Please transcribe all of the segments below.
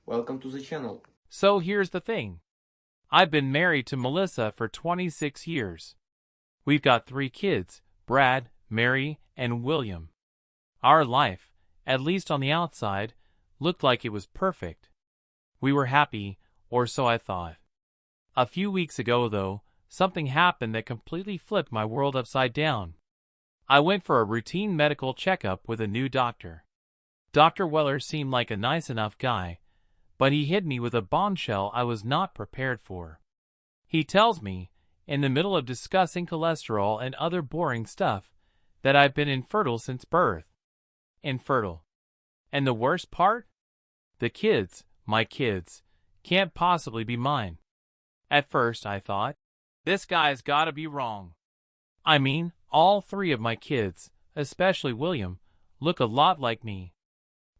Welcome to the channel. So here's the thing. I've been married to Melissa for 26 years. We've got 3 kids, Brad, Mary, and William. Our life, at least on the outside, looked like it was perfect. We were happy, or so I thought. A few weeks ago, though, something happened that completely flipped my world upside down. I went for a routine medical checkup with a new doctor. Dr. Weller seemed like a nice enough guy, but he hit me with a bombshell I was not prepared for. He tells me, in the middle of discussing cholesterol and other boring stuff, that I've been infertile since birth. Infertile. And the worst part? The kids, my kids, can't possibly be mine. At first I thought, this guy's gotta be wrong. I mean, all 3 of my kids, especially William, look a lot like me.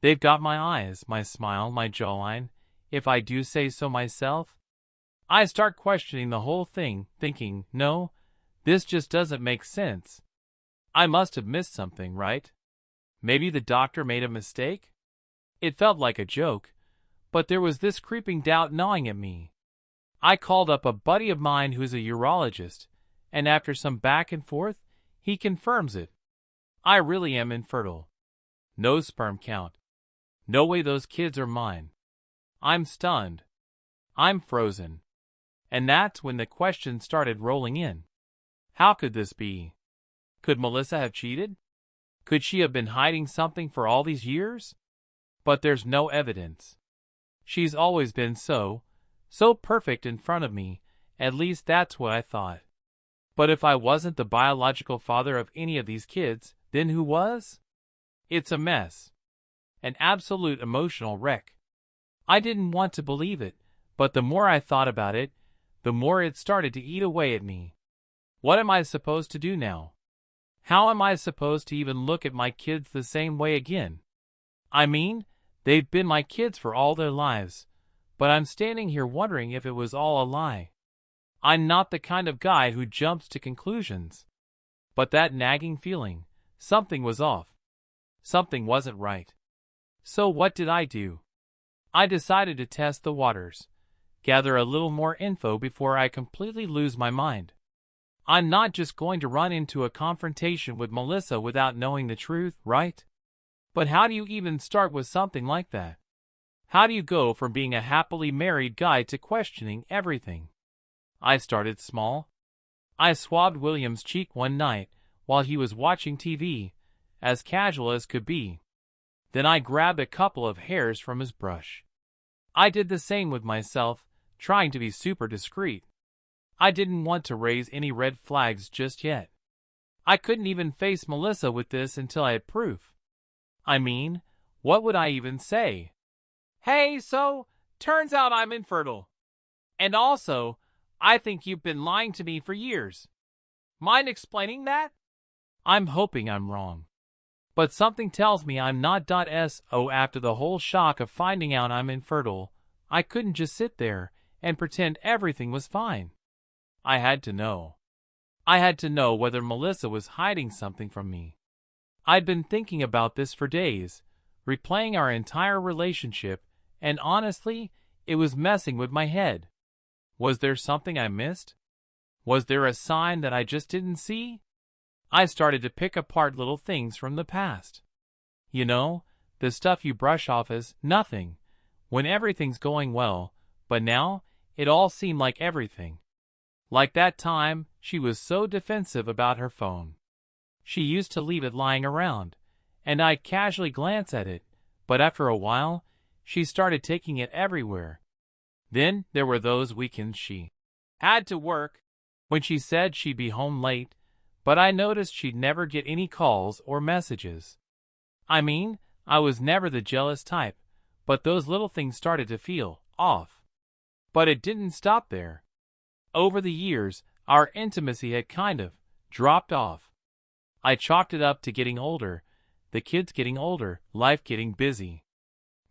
They've got my eyes, my smile, my jawline, if I do say so myself. I start questioning the whole thing, thinking, no, this just doesn't make sense. I must have missed something, right? Maybe the doctor made a mistake? It felt like a joke, but there was this creeping doubt gnawing at me. I called up a buddy of mine who's a urologist, and after some back and forth, he confirms it. I really am infertile. No sperm count. No way those kids are mine. I'm stunned. I'm frozen. And that's when the questions started rolling in. How could this be? Could Melissa have cheated? Could she have been hiding something for all these years? But there's no evidence. She's always been so perfect in front of me, at least that's what I thought. But if I wasn't the biological father of any of these kids, then who was? It's a mess. An absolute emotional wreck. I didn't want to believe it, but the more I thought about it, the more it started to eat away at me. What am I supposed to do now? How am I supposed to even look at my kids the same way again? I mean, they've been my kids for all their lives, but I'm standing here wondering if it was all a lie. I'm not the kind of guy who jumps to conclusions. But that nagging feeling, something was off. Something wasn't right. So what did I do? I decided to test the waters, gather a little more info before I completely lose my mind. I'm not just going to run into a confrontation with Melissa without knowing the truth, right? But how do you even start with something like that? How do you go from being a happily married guy to questioning everything? I started small. I swabbed William's cheek one night while he was watching TV, as casual as could be. Then I grabbed a couple of hairs from his brush. I did the same with myself, trying to be super discreet. I didn't want to raise any red flags just yet. I couldn't even face Melissa with this until I had proof. I mean, what would I even say? Hey, so, turns out I'm infertile. And also, I think you've been lying to me for years. Mind explaining that? I'm hoping I'm wrong. But something tells me I'm not. So after the whole shock of finding out I'm infertile, I couldn't just sit there and pretend everything was fine. I had to know. I had to know whether Melissa was hiding something from me. I'd been thinking about this for days, replaying our entire relationship, and honestly, it was messing with my head. Was there something I missed? Was there a sign that I just didn't see? I started to pick apart little things from the past. You know, the stuff you brush off as nothing, when everything's going well, but now, it all seemed like everything. Like that time, she was so defensive about her phone. She used to leave it lying around, and I'd casually glance at it, but after a while, she started taking it everywhere. Then there were those weekends she had to work, when she said she'd be home late, but I noticed she'd never get any calls or messages. I mean, I was never the jealous type, but those little things started to feel off. But it didn't stop there. Over the years, our intimacy had kind of dropped off. I chalked it up to getting older, the kids getting older, life getting busy.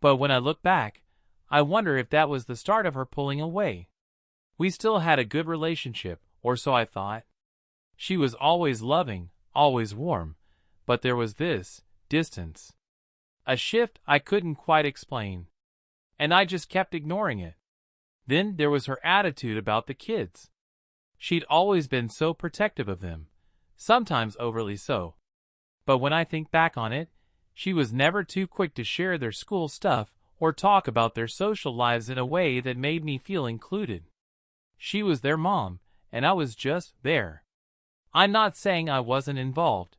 But when I look back, I wonder if that was the start of her pulling away. We still had a good relationship, or so I thought. She was always loving, always warm, but there was this distance. A shift I couldn't quite explain. and I just kept ignoring it. Then there was her attitude about the kids. She'd always been so protective of them, sometimes overly so. But when I think back on it, she was never too quick to share their school stuff or talk about their social lives in a way that made me feel included. She was their mom, and I was just there. I'm not saying I wasn't involved,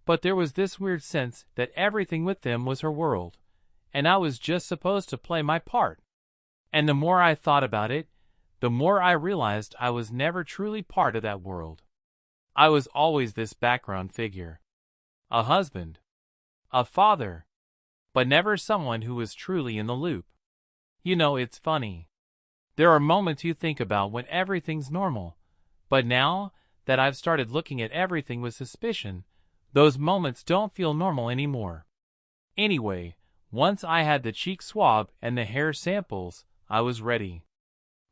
but there was this weird sense that everything with them was her world, and I was just supposed to play my part. And the more I thought about it, the more I realized I was never truly part of that world. I was always this background figure. A husband. A father. But never someone who was truly in the loop. You know, it's funny. There are moments you think about when everything's normal, but now that I've started looking at everything with suspicion, those moments don't feel normal anymore. Anyway, once I had the cheek swab and the hair samples, I was ready.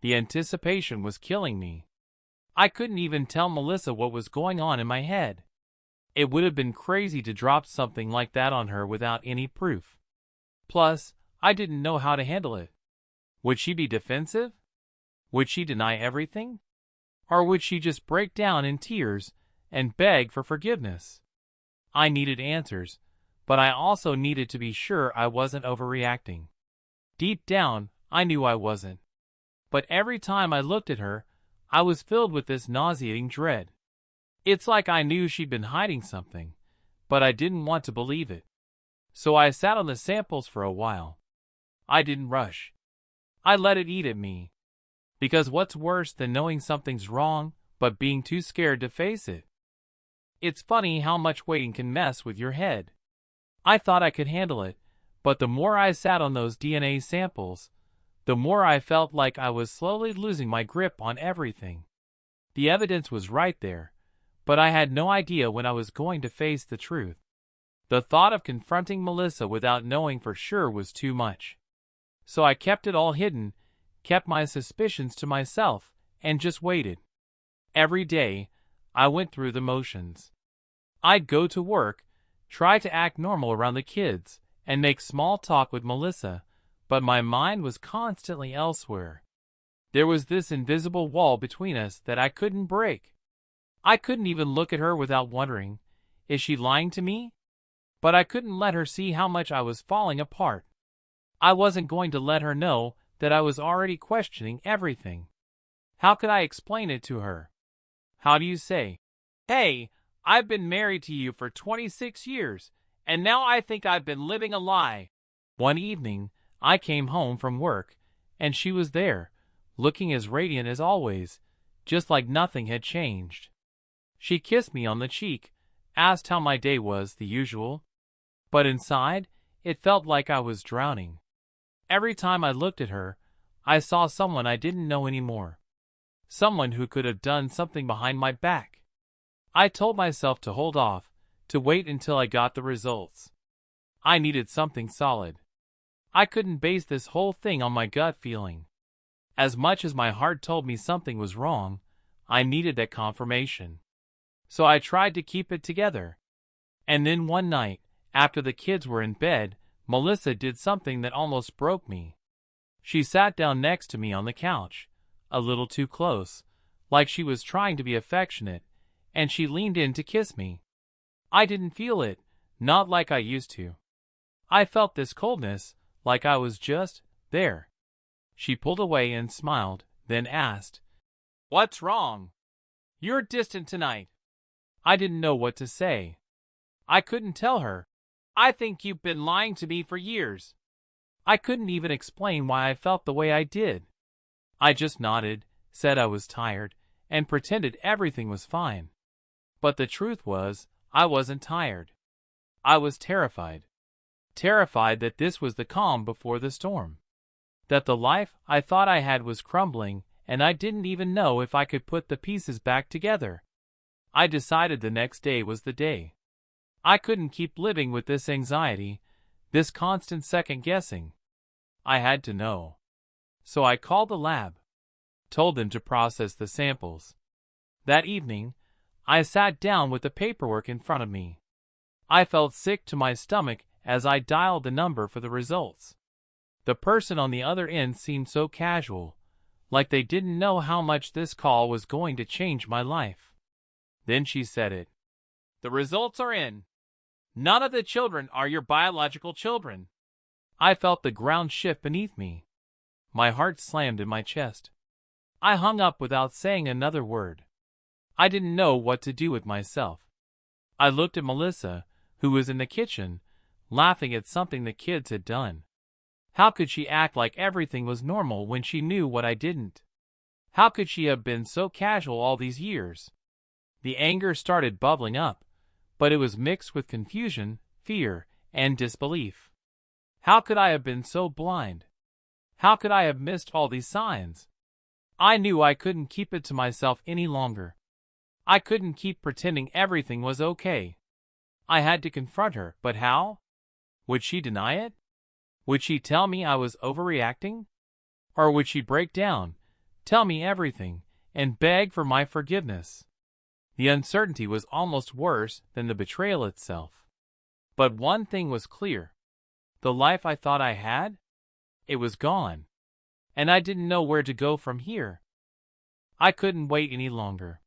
The anticipation was killing me. I couldn't even tell Melissa what was going on in my head. It would have been crazy to drop something like that on her without any proof. Plus, I didn't know how to handle it. Would she be defensive? Would she deny everything? Or would she just break down in tears and beg for forgiveness? I needed answers, but I also needed to be sure I wasn't overreacting. Deep down, I knew I wasn't. But every time I looked at her, I was filled with this nauseating dread. It's like I knew she'd been hiding something, but I didn't want to believe it. So I sat on the samples for a while. I didn't rush. I let it eat at me. Because what's worse than knowing something's wrong, but being too scared to face it? It's funny how much waiting can mess with your head. I thought I could handle it, but the more I sat on those DNA samples, the more I felt like I was slowly losing my grip on everything. The evidence was right there, but I had no idea when I was going to face the truth. The thought of confronting Melissa without knowing for sure was too much. So I kept it all hidden, kept my suspicions to myself, and just waited. Every day, I went through the motions. I'd go to work, try to act normal around the kids, and make small talk with Melissa, but my mind was constantly elsewhere. There was this invisible wall between us that I couldn't break. I couldn't even look at her without wondering, is she lying to me? But I couldn't let her see how much I was falling apart. I wasn't going to let her know that I was already questioning everything. How could I explain it to her? How do you say, "Hey, I've been married to you for 26 years, and now I think I've been living a lie"? One evening, I came home from work, and she was there, looking as radiant as always, just like nothing had changed. She kissed me on the cheek, asked how my day was, the usual. But inside, it felt like I was drowning. Every time I looked at her, I saw someone I didn't know anymore. Someone who could have done something behind my back. I told myself to hold off, to wait until I got the results. I needed something solid. I couldn't base this whole thing on my gut feeling. As much as my heart told me something was wrong, I needed that confirmation. So I tried to keep it together. And then one night, after the kids were in bed, Melissa did something that almost broke me. She sat down next to me on the couch, a little too close, like she was trying to be affectionate, and she leaned in to kiss me. I didn't feel it, not like I used to. I felt this coldness, like I was just there. She pulled away and smiled, then asked, "What's wrong? You're distant tonight." I didn't know what to say. I couldn't tell her. "I think you've been lying to me for years." I couldn't even explain why I felt the way I did. I just nodded, said I was tired, and pretended everything was fine. But the truth was, I wasn't tired. I was terrified. Terrified that this was the calm before the storm. That the life I thought I had was crumbling, and I didn't even know if I could put the pieces back together. I decided the next day was the day. I couldn't keep living with this anxiety, this constant second-guessing. I had to know. So I called the lab, told them to process the samples. That evening, I sat down with the paperwork in front of me. I felt sick to my stomach as I dialed the number for the results. The person on the other end seemed so casual, like they didn't know how much this call was going to change my life. Then she said it. "The results are in. None of the children are your biological children." I felt the ground shift beneath me. My heart slammed in my chest. I hung up without saying another word. I didn't know what to do with myself. I looked at Melissa, who was in the kitchen, laughing at something the kids had done. How could she act like everything was normal when she knew what I didn't? How could she have been so casual all these years? The anger started bubbling up, but it was mixed with confusion, fear, and disbelief. How could I have been so blind? How could I have missed all these signs? I knew I couldn't keep it to myself any longer. I couldn't keep pretending everything was okay. I had to confront her, but how? Would she deny it? Would she tell me I was overreacting? Or would she break down, tell me everything, and beg for my forgiveness? The uncertainty was almost worse than the betrayal itself. But one thing was clear. The life I thought I had? It was gone. And I didn't know where to go from here. I couldn't wait any longer.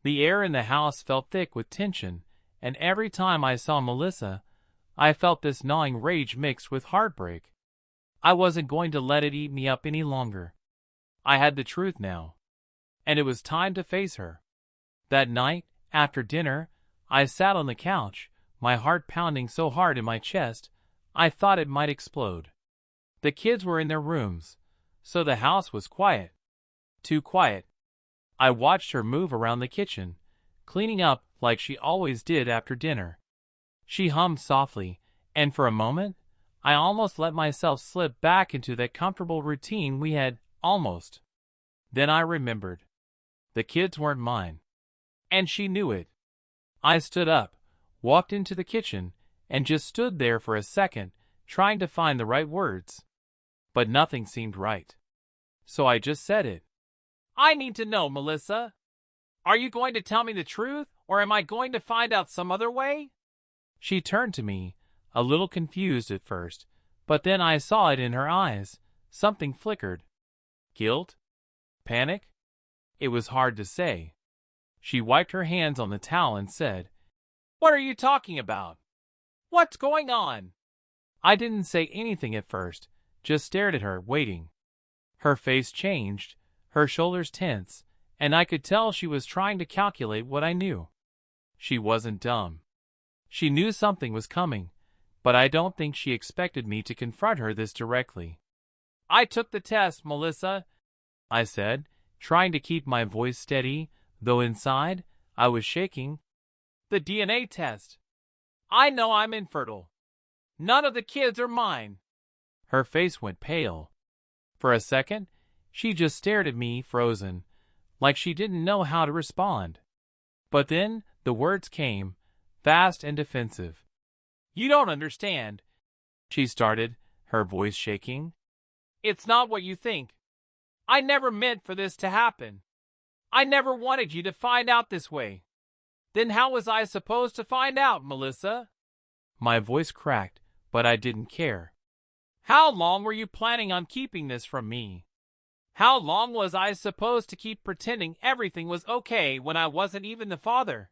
The air in the house felt thick with tension, and every time I saw Melissa, I felt this gnawing rage mixed with heartbreak. I wasn't going to let it eat me up any longer. I had the truth now, and it was time to face her. That night, after dinner, I sat on the couch, my heart pounding so hard in my chest, I thought it might explode. The kids were in their rooms, so the house was quiet. Too quiet. I watched her move around the kitchen, cleaning up like she always did after dinner. She hummed softly, and for a moment, I almost let myself slip back into that comfortable routine we had, almost. Then I remembered. The kids weren't mine. And she knew it. I stood up, walked into the kitchen, and just stood there for a second, trying to find the right words. But nothing seemed right. So I just said it. "I need to know, Melissa. Are you going to tell me the truth, or am I going to find out some other way?" She turned to me, a little confused at first, but then I saw it in her eyes. Something flickered. Guilt? Panic? It was hard to say. She wiped her hands on the towel and said, "What are you talking about? What's going on?" I didn't say anything at first, just stared at her, waiting. Her face changed, her shoulders tense, and I could tell she was trying to calculate what I knew. She wasn't dumb. She knew something was coming, but I don't think she expected me to confront her this directly. "I took the test, Melissa," I said, trying to keep my voice steady, though inside, I was shaking. "The DNA test. I know I'm infertile. None of the kids are mine." Her face went pale. For a second, she just stared at me, frozen, like she didn't know how to respond. But then the words came, fast and defensive. "You don't understand," she started, her voice shaking. "It's not what you think. I never meant for this to happen. I never wanted you to find out this way. Then how was I supposed to find out, Melissa?" My voice cracked, but I didn't care. "How long were you planning on keeping this from me? How long was I supposed to keep pretending everything was okay when I wasn't even the father?"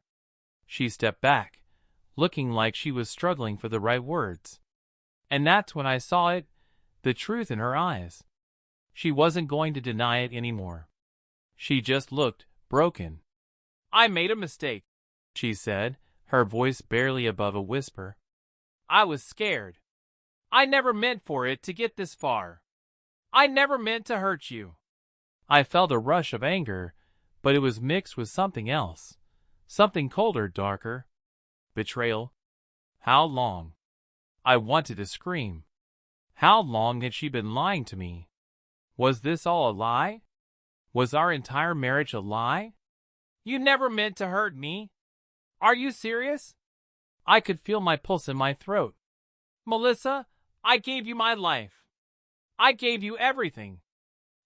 She stepped back, looking like she was struggling for the right words. And that's when I saw it, the truth in her eyes. She wasn't going to deny it anymore. She just looked broken. "I made a mistake," she said, her voice barely above a whisper. "I was scared. I never meant for it to get this far. I never meant to hurt you." I felt a rush of anger, but it was mixed with something else. Something colder, darker. Betrayal. How long? I wanted to scream. How long had she been lying to me? Was this all a lie? Was our entire marriage a lie? "You never meant to hurt me. Are you serious?" I could feel my pulse in my throat. "Melissa, I gave you my life. I gave you everything.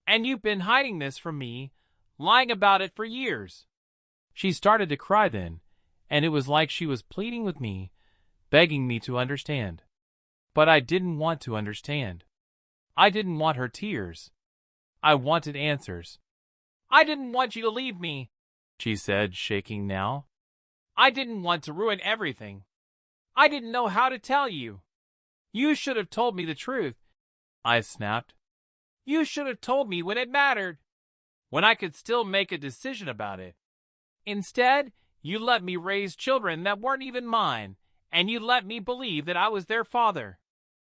And you've been hiding this from me, lying about it for years." She started to cry then, and it was like she was pleading with me, begging me to understand. But I didn't want to understand. I didn't want her tears. I wanted answers. I didn't want you to leave me, she said, shaking now. I didn't want to ruin everything. I didn't know how to tell you. You should have told me the truth, I snapped. You should have told me when it mattered, when I could still make a decision about it. Instead, you let me raise children that weren't even mine, and you let me believe that I was their father.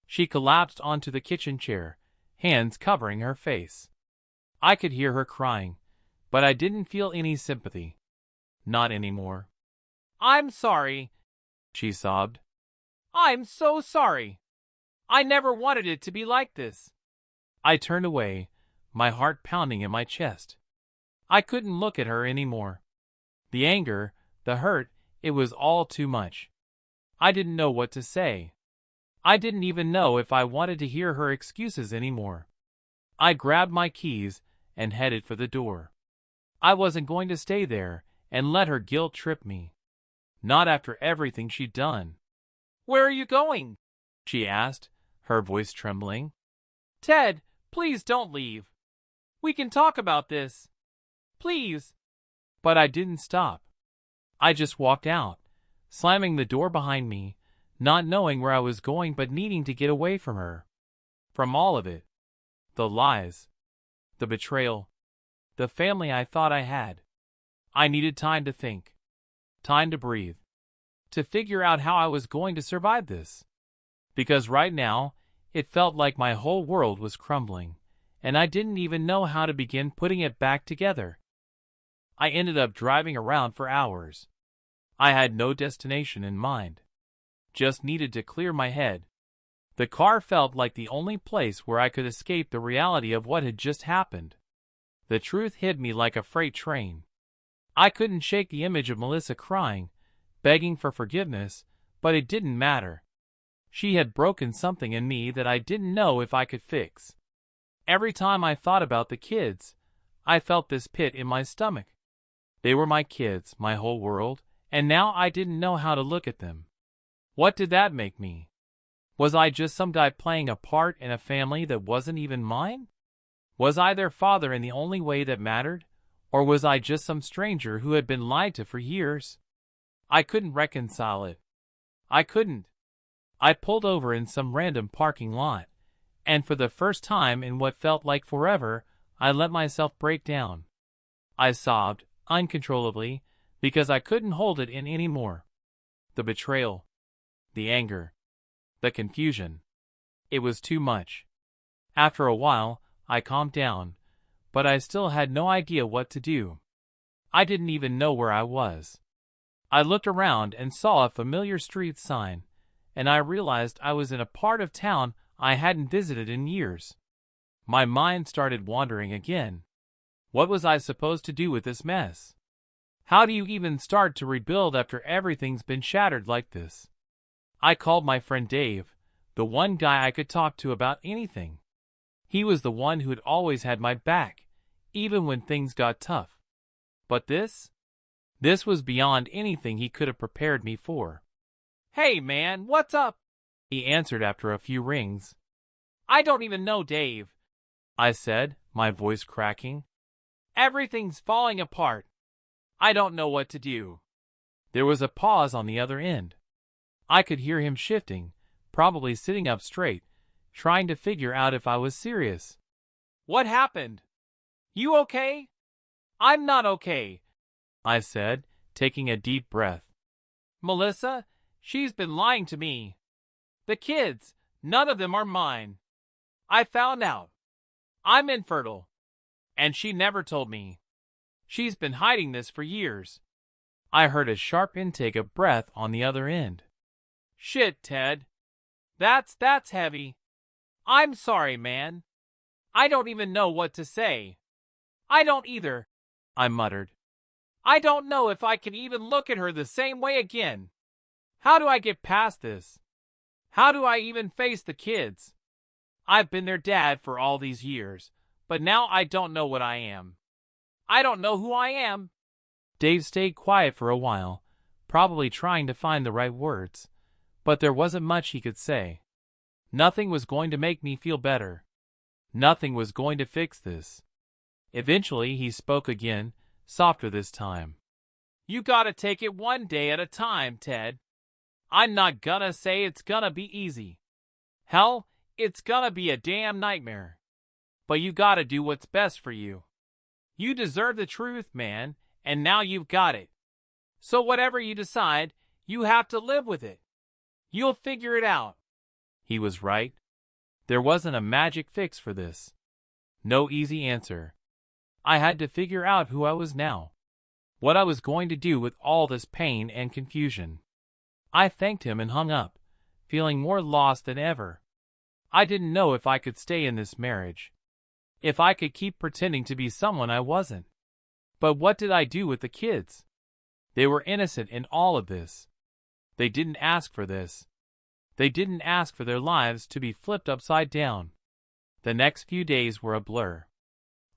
She collapsed onto the kitchen chair, hands covering her face. I could hear her crying, but I didn't feel any sympathy. Not anymore. I'm sorry, she sobbed. I'm so sorry. I never wanted it to be like this. I turned away, my heart pounding in my chest. I couldn't look at her anymore. The anger, the hurt, it was all too much. I didn't know what to say. I didn't even know if I wanted to hear her excuses anymore. I grabbed my keys and headed for the door. I wasn't going to stay there and let her guilt trip me. Not after everything she'd done. Where are you going? She asked, her voice trembling. Ted, please don't leave. We can talk about this. Please. But I didn't stop. I just walked out, slamming the door behind me, not knowing where I was going but needing to get away from her. From all of it. The lies. The betrayal. The family I thought I had. I needed time to think. Time to breathe. To figure out how I was going to survive this. Because right now, it felt like my whole world was crumbling, and I didn't even know how to begin putting it back together. I ended up driving around for hours. I had no destination in mind. Just needed to clear my head. The car felt like the only place where I could escape the reality of what had just happened. The truth hit me like a freight train. I couldn't shake the image of Melissa crying, begging for forgiveness, but it didn't matter. She had broken something in me that I didn't know if I could fix. Every time I thought about the kids, I felt this pit in my stomach. They were my kids, my whole world, and now I didn't know how to look at them. What did that make me? Was I just some guy playing a part in a family that wasn't even mine? Was I their father in the only way that mattered? Or was I just some stranger who had been lied to for years? I couldn't reconcile it. I couldn't. I pulled over in some random parking lot, and for the first time in what felt like forever, I let myself break down. I sobbed, uncontrollably, because I couldn't hold it in anymore. The betrayal. The anger. The confusion. It was too much. After a while, I calmed down, but I still had no idea what to do. I didn't even know where I was. I looked around and saw a familiar street sign, and I realized I was in a part of town I hadn't visited in years. My mind started wandering again. What was I supposed to do with this mess? How do you even start to rebuild after everything's been shattered like this? I called my friend Dave, the one guy I could talk to about anything. He was the one who had always had my back, even when things got tough. But this was beyond anything he could have prepared me for. Hey man, what's up? He answered after a few rings. I don't even know Dave, I said, my voice cracking. Everything's falling apart. I don't know what to do. There was a pause on the other end. I could hear him shifting, probably sitting up straight, trying to figure out if I was serious. What happened? You okay? I'm not okay, I said, taking a deep breath. Melissa, she's been lying to me. The kids, none of them are mine. I found out. I'm infertile. And she never told me. She's been hiding this for years. I heard a sharp intake of breath on the other end. Shit, Ted. That's heavy. I'm sorry, man. I don't even know what to say. I don't either, I muttered. I don't know if I can even look at her the same way again. How do I get past this? How do I even face the kids? I've been their dad for all these years, but now I don't know what I am. I don't know who I am. Dave stayed quiet for a while, probably trying to find the right words, but there wasn't much he could say. Nothing was going to make me feel better. Nothing was going to fix this. Eventually he spoke again, softer this time. You gotta take it one day at a time, Ted. I'm not gonna say it's gonna be easy. Hell, it's gonna be a damn nightmare. But you gotta do what's best for you. You deserve the truth, man, and now you've got it. So whatever you decide, you have to live with it. You'll figure it out. He was right. There wasn't a magic fix for this. No easy answer. I had to figure out who I was now. What I was going to do with all this pain and confusion. I thanked him and hung up, feeling more lost than ever. I didn't know if I could stay in this marriage. If I could keep pretending to be someone I wasn't. But what did I do with the kids? They were innocent in all of this. They didn't ask for this. They didn't ask for their lives to be flipped upside down. The next few days were a blur.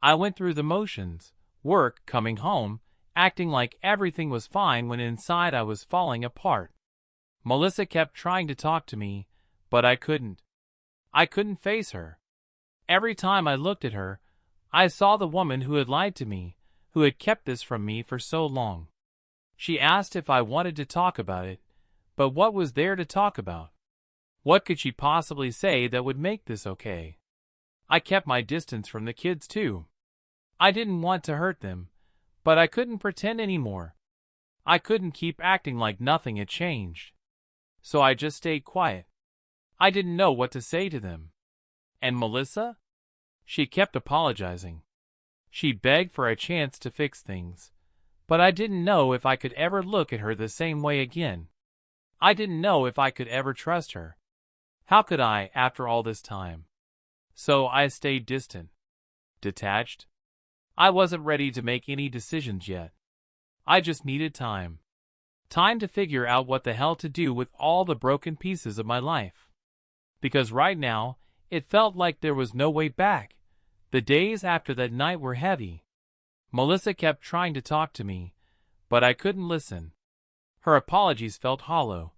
I went through the motions, work, coming home, acting like everything was fine when inside I was falling apart. Melissa kept trying to talk to me, but I couldn't. I couldn't face her. Every time I looked at her, I saw the woman who had lied to me, who had kept this from me for so long. She asked if I wanted to talk about it, but what was there to talk about? What could she possibly say that would make this okay? I kept my distance from the kids too. I didn't want to hurt them, but I couldn't pretend anymore. I couldn't keep acting like nothing had changed. So I just stayed quiet. I didn't know what to say to them. And Melissa? She kept apologizing. She begged for a chance to fix things, but I didn't know if I could ever look at her the same way again. I didn't know if I could ever trust her. How could I, after all this time? So I stayed distant, detached. I wasn't ready to make any decisions yet. I just needed time. Time to figure out what the hell to do with all the broken pieces of my life. Because right now, it felt like there was no way back. The days after that night were heavy. Melissa kept trying to talk to me, but I couldn't listen. Her apologies felt hollow.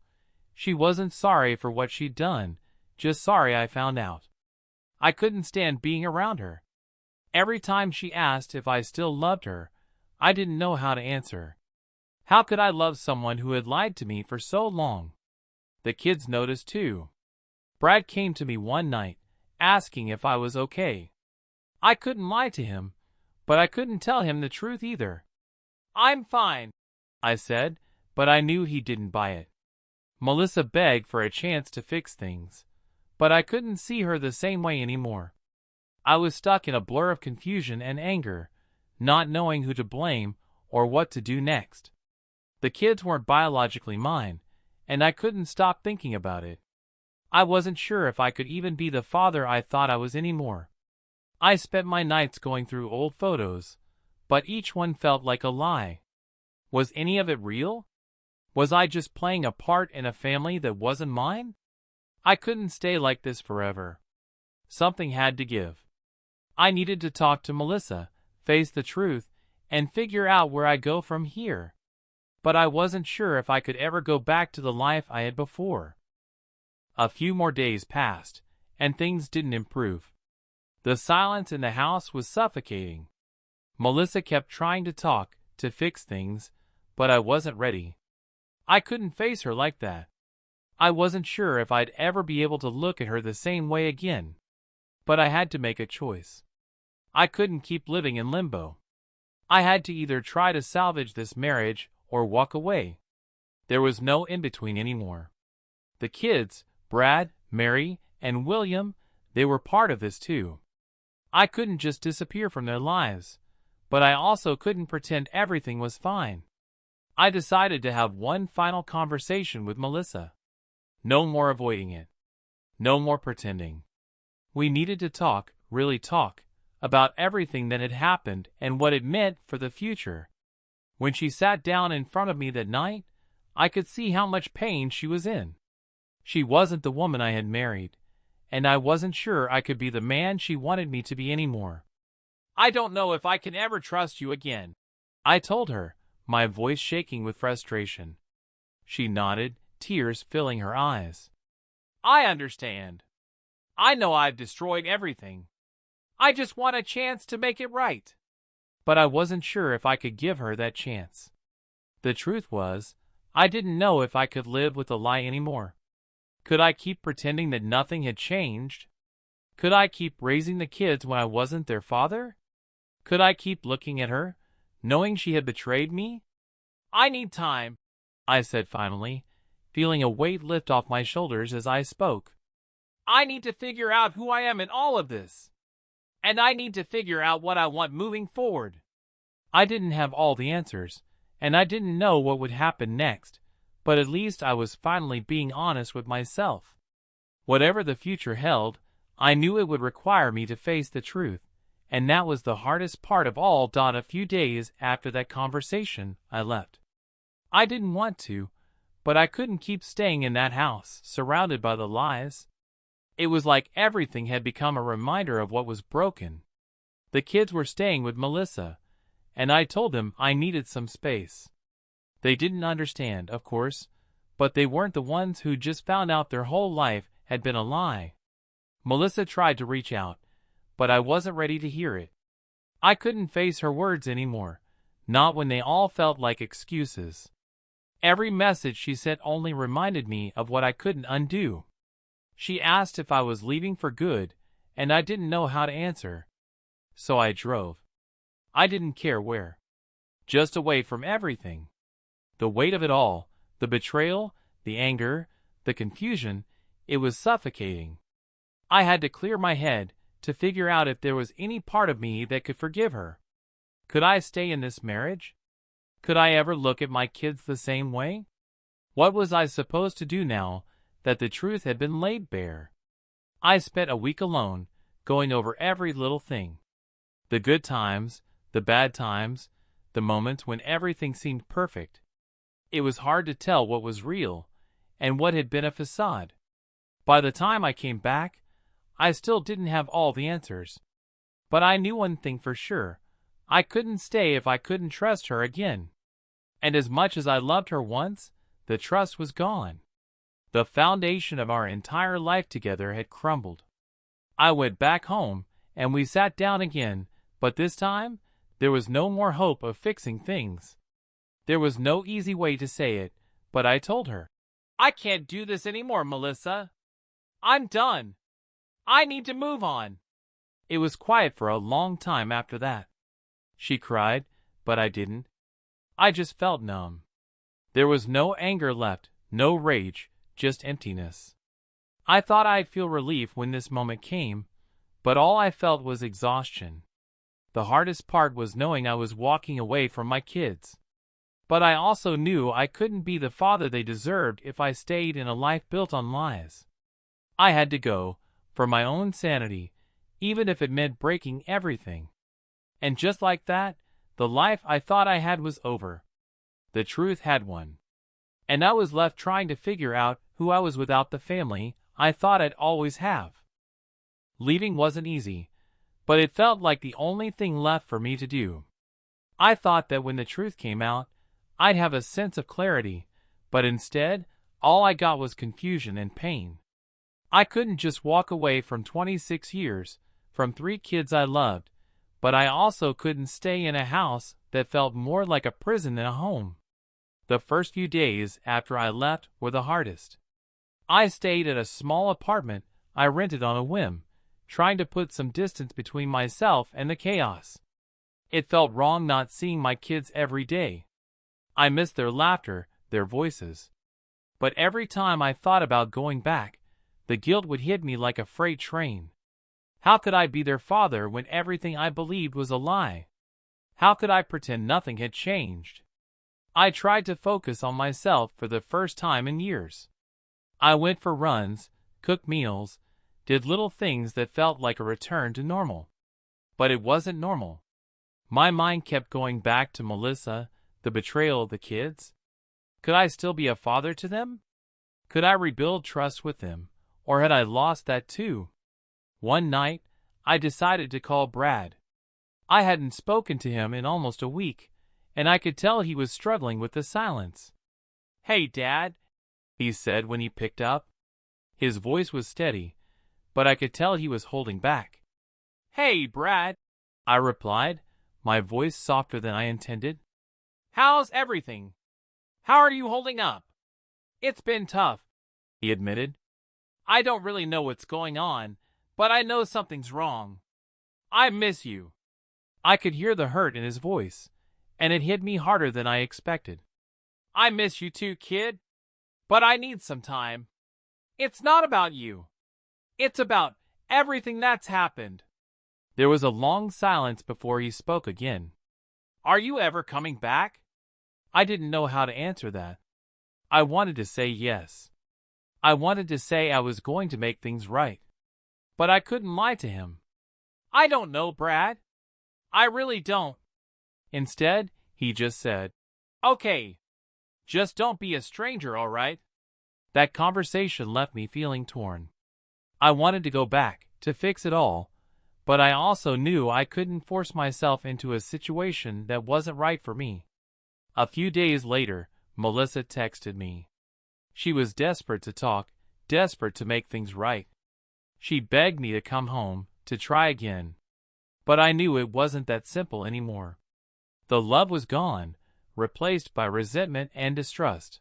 She wasn't sorry for what she'd done, just sorry I found out. I couldn't stand being around her. Every time she asked if I still loved her, I didn't know how to answer. How could I love someone who had lied to me for so long? The kids noticed too. Brad came to me one night, asking if I was okay. I couldn't lie to him, but I couldn't tell him the truth either. I'm fine, I said, but I knew he didn't buy it. Melissa begged for a chance to fix things, but I couldn't see her the same way anymore. I was stuck in a blur of confusion and anger, not knowing who to blame or what to do next. The kids weren't biologically mine, and I couldn't stop thinking about it. I wasn't sure if I could even be the father I thought I was anymore. I spent my nights going through old photos, but each one felt like a lie. Was any of it real? Was I just playing a part in a family that wasn't mine? I couldn't stay like this forever. Something had to give. I needed to talk to Melissa, face the truth, and figure out where I go from here. But I wasn't sure if I could ever go back to the life I had before. A few more days passed, and things didn't improve. The silence in the house was suffocating. Melissa kept trying to talk, to fix things, but I wasn't ready. I couldn't face her like that. I wasn't sure if I'd ever be able to look at her the same way again. But I had to make a choice. I couldn't keep living in limbo. I had to either try to salvage this marriage or walk away. There was no in-between anymore. The kids, Brad, Mary, and William, they were part of this too. I couldn't just disappear from their lives, but I also couldn't pretend everything was fine. I decided to have one final conversation with Melissa. No more avoiding it. No more pretending. We needed to talk, really talk, about everything that had happened and what it meant for the future. When she sat down in front of me that night, I could see how much pain she was in. She wasn't the woman I had married, and I wasn't sure I could be the man she wanted me to be anymore. I don't know if I can ever trust you again, I told her, my voice shaking with frustration. She nodded, tears filling her eyes. I understand. I know I've destroyed everything. I just want a chance to make it right. But I wasn't sure if I could give her that chance. The truth was, I didn't know if I could live with a lie anymore. Could I keep pretending that nothing had changed? Could I keep raising the kids when I wasn't their father? Could I keep looking at her, knowing she had betrayed me? I need time, I said finally, feeling a weight lift off my shoulders as I spoke. I need to figure out who I am in all of this. And I need to figure out what I want moving forward. I didn't have all the answers, and I didn't know what would happen next, but at least I was finally being honest with myself. Whatever the future held, I knew it would require me to face the truth, and that was the hardest part of all. A few days after that conversation, I left. I didn't want to, but I couldn't keep staying in that house, surrounded by the lies. It was like everything had become a reminder of what was broken. The kids were staying with Melissa, and I told them I needed some space. They didn't understand, of course, but they weren't the ones who just found out their whole life had been a lie. Melissa tried to reach out, but I wasn't ready to hear it. I couldn't face her words anymore, not when they all felt like excuses. Every message she sent only reminded me of what I couldn't undo. She asked if I was leaving for good, and I didn't know how to answer. So I drove. I didn't care where. Just away from everything. The weight of it all, the betrayal, the anger, the confusion, it was suffocating. I had to clear my head to figure out if there was any part of me that could forgive her. Could I stay in this marriage? Could I ever look at my kids the same way? What was I supposed to do now that the truth had been laid bare? I spent a week alone, going over every little thing. The good times, the bad times, the moments when everything seemed perfect. It was hard to tell what was real and what had been a facade. By the time I came back, I still didn't have all the answers. But I knew one thing for sure. I couldn't stay if I couldn't trust her again. And as much as I loved her once, the trust was gone. The foundation of our entire life together had crumbled. I went back home, and we sat down again, but this time, there was no more hope of fixing things. There was no easy way to say it, but I told her, I can't do this anymore, Melissa. I'm done. I need to move on. It was quiet for a long time after that. She cried, but I didn't. I just felt numb. There was no anger left, no rage, just emptiness. I thought I'd feel relief when this moment came, but all I felt was exhaustion. The hardest part was knowing I was walking away from my kids. But I also knew I couldn't be the father they deserved if I stayed in a life built on lies. I had to go, for my own sanity, even if it meant breaking everything. And just like that, the life I thought I had was over. The truth had won. And I was left trying to figure out who I was without the family I thought I'd always have. Leaving wasn't easy, but it felt like the only thing left for me to do. I thought that when the truth came out, I'd have a sense of clarity, but instead, all I got was confusion and pain. I couldn't just walk away from 26 years, from 3 kids I loved, but I also couldn't stay in a house that felt more like a prison than a home. The first few days after I left were the hardest. I stayed at a small apartment I rented on a whim, trying to put some distance between myself and the chaos. It felt wrong not seeing my kids every day. I missed their laughter, their voices. But every time I thought about going back, the guilt would hit me like a freight train. How could I be their father when everything I believed was a lie? How could I pretend nothing had changed? I tried to focus on myself for the first time in years. I went for runs, cooked meals, did little things that felt like a return to normal. But it wasn't normal. My mind kept going back to Melissa, the betrayal of the kids. Could I still be a father to them? Could I rebuild trust with them, or had I lost that too? One night, I decided to call Brad. I hadn't spoken to him in almost a week, and I could tell he was struggling with the silence. "Hey, Dad," he said when he picked up. His voice was steady, but I could tell he was holding back. Hey, Brad, I replied, my voice softer than I intended. How's everything? How are you holding up? It's been tough, he admitted. I don't really know what's going on, but I know something's wrong. I miss you. I could hear the hurt in his voice, and it hit me harder than I expected. I miss you too, kid, but I need some time. It's not about you. It's about everything that's happened. There was a long silence before he spoke again. Are you ever coming back? I didn't know how to answer that. I wanted to say yes. I wanted to say I was going to make things right. But I couldn't lie to him. I don't know, Brad. I really don't. Instead, he just said, Okay. Just don't be a stranger, all right? That conversation left me feeling torn. I wanted to go back, to fix it all, but I also knew I couldn't force myself into a situation that wasn't right for me. A few days later, Melissa texted me. She was desperate to talk, desperate to make things right. She begged me to come home, to try again. But I knew it wasn't that simple anymore. The love was gone, replaced by resentment and distrust.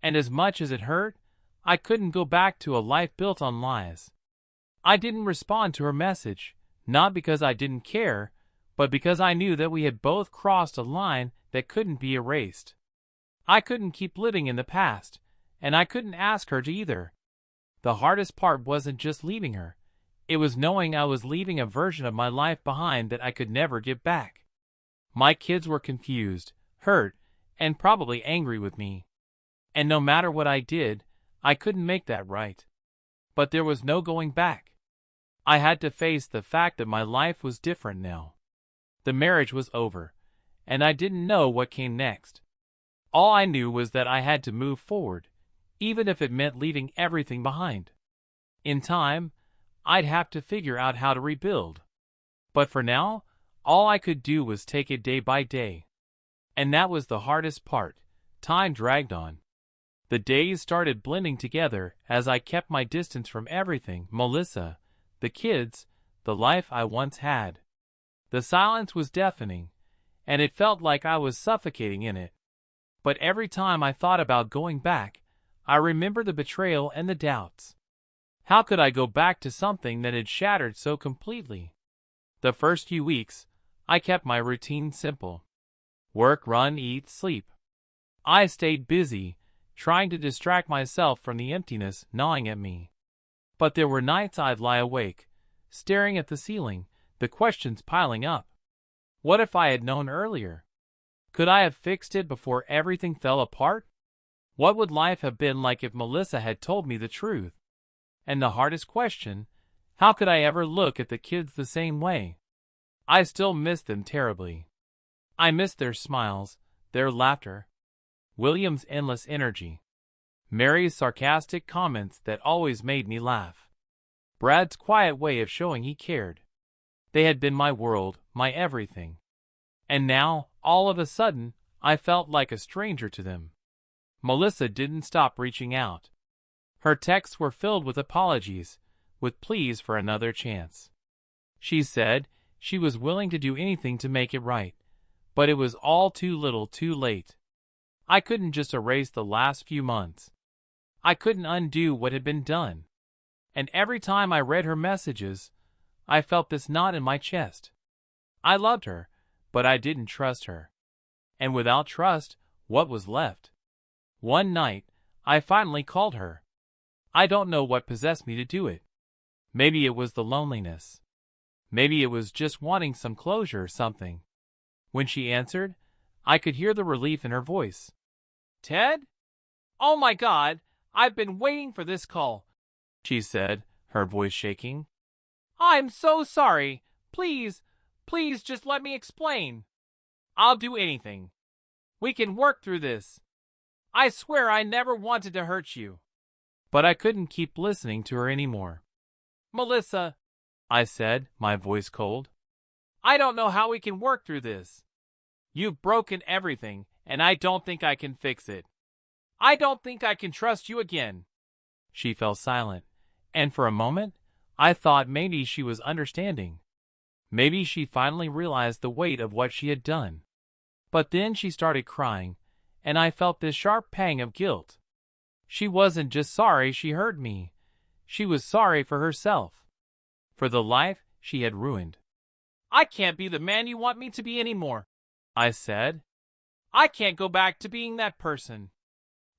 And as much as it hurt, I couldn't go back to a life built on lies. I didn't respond to her message, not because I didn't care, but because I knew that we had both crossed a line that couldn't be erased. I couldn't keep living in the past, and I couldn't ask her to either. The hardest part wasn't just leaving her. It was knowing I was leaving a version of my life behind that I could never get back. My kids were confused, hurt, and probably angry with me. And no matter what I did, I couldn't make that right. But there was no going back. I had to face the fact that my life was different now. The marriage was over, and I didn't know what came next. All I knew was that I had to move forward, even if it meant leaving everything behind. In time, I'd have to figure out how to rebuild. But for now, all I could do was take it day by day. And that was the hardest part. Time dragged on. The days started blending together as I kept my distance from everything: Melissa, the kids, the life I once had. The silence was deafening, and it felt like I was suffocating in it. But every time I thought about going back, I remembered the betrayal and the doubts. How could I go back to something that had shattered so completely? The first few weeks, I kept my routine simple. Work, run, eat, sleep. I stayed busy, trying to distract myself from the emptiness gnawing at me. But there were nights I'd lie awake, staring at the ceiling, the questions piling up. What if I had known earlier? Could I have fixed it before everything fell apart? What would life have been like if Melissa had told me the truth? And the hardest question, how could I ever look at the kids the same way? I still missed them terribly. I missed their smiles, their laughter, William's endless energy, Mary's sarcastic comments that always made me laugh, Brad's quiet way of showing he cared. They had been my world, my everything. And now, all of a sudden, I felt like a stranger to them. Melissa didn't stop reaching out. Her texts were filled with apologies, with pleas for another chance. She said she was willing to do anything to make it right, but it was all too little too late. I couldn't just erase the last few months. I couldn't undo what had been done. And every time I read her messages, I felt this knot in my chest. I loved her, but I didn't trust her. And without trust, what was left? One night, I finally called her. I don't know what possessed me to do it. Maybe it was the loneliness. Maybe it was just wanting some closure or something. When she answered, I could hear the relief in her voice. Ted? Oh my God, I've been waiting for this call, she said, her voice shaking. I'm so sorry. Please just let me explain. I'll do anything. We can work through this. I swear I never wanted to hurt you. But I couldn't keep listening to her anymore. Melissa, I said, my voice cold. I don't know how we can work through this. You've broken everything, and I don't think I can fix it. I don't think I can trust you again. She fell silent, and for a moment, I thought maybe she was understanding. Maybe she finally realized the weight of what she had done. But then she started crying, and I felt this sharp pang of guilt. She wasn't just sorry she hurt me. She was sorry for herself, for the life she had ruined. "I can't be the man you want me to be anymore," I said. "I can't go back to being that person.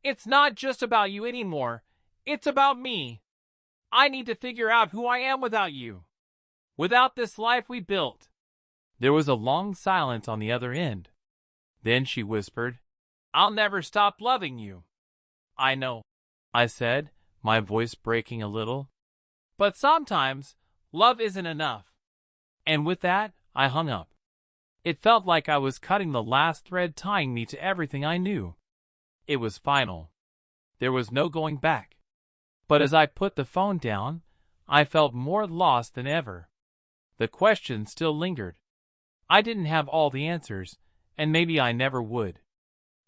It's not just about you anymore. It's about me. I need to figure out who I am without you. Without this life we built." There was a long silence on the other end. Then she whispered, "I'll never stop loving you." "I know," I said, my voice breaking a little. "But sometimes, love isn't enough." And with that, I hung up. It felt like I was cutting the last thread tying me to everything I knew. It was final. There was no going back. But as I put the phone down, I felt more lost than ever. The question still lingered. I didn't have all the answers, and maybe I never would.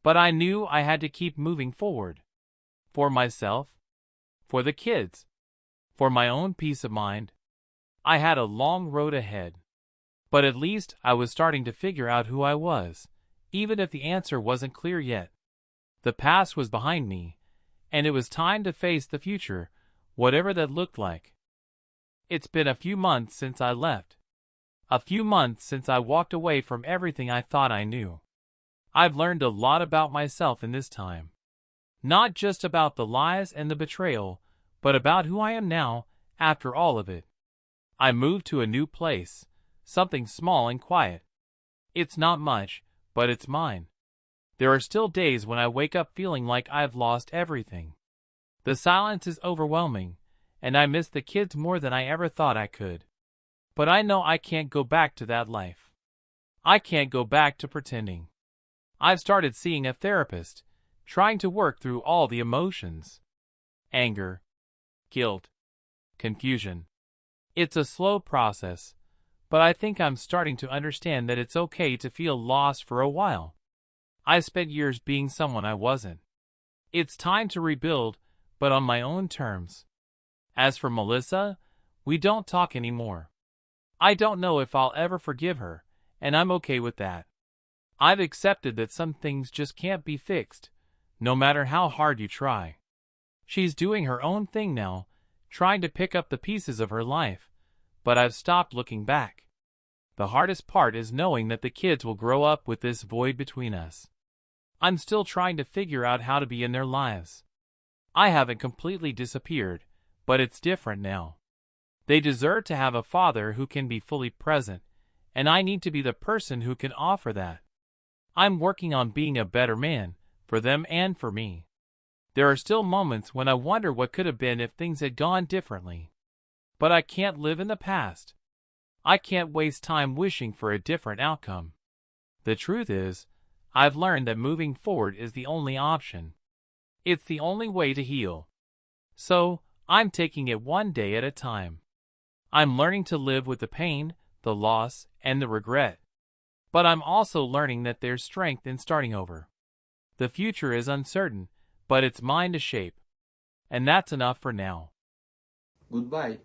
But I knew I had to keep moving forward. For myself, for the kids, for my own peace of mind. I had a long road ahead. But at least I was starting to figure out who I was, even if the answer wasn't clear yet. The past was behind me, and it was time to face the future, whatever that looked like. It's been a few months since I left. A few months since I walked away from everything I thought I knew. I've learned a lot about myself in this time. Not just about the lies and the betrayal, but about who I am now, after all of it. I moved to a new place, something small and quiet. It's not much, but it's mine. There are still days when I wake up feeling like I've lost everything. The silence is overwhelming, and I miss the kids more than I ever thought I could. But I know I can't go back to that life. I can't go back to pretending. I've started seeing a therapist, trying to work through all the emotions. Anger, guilt, confusion. It's a slow process, but I think I'm starting to understand that it's okay to feel lost for a while. I spent years being someone I wasn't. It's time to rebuild, but on my own terms. As for Melissa, we don't talk anymore. I don't know if I'll ever forgive her, and I'm okay with that. I've accepted that some things just can't be fixed, no matter how hard you try. She's doing her own thing now, trying to pick up the pieces of her life, but I've stopped looking back. The hardest part is knowing that the kids will grow up with this void between us. I'm still trying to figure out how to be in their lives. I haven't completely disappeared, but it's different now. They deserve to have a father who can be fully present, and I need to be the person who can offer that. I'm working on being a better man, for them and for me. There are still moments when I wonder what could have been if things had gone differently. But I can't live in the past. I can't waste time wishing for a different outcome. The truth is, I've learned that moving forward is the only option. It's the only way to heal. So, I'm taking it one day at a time. I'm learning to live with the pain, the loss, and the regret. But I'm also learning that there's strength in starting over. The future is uncertain, but it's mine to shape. And that's enough for now. Goodbye.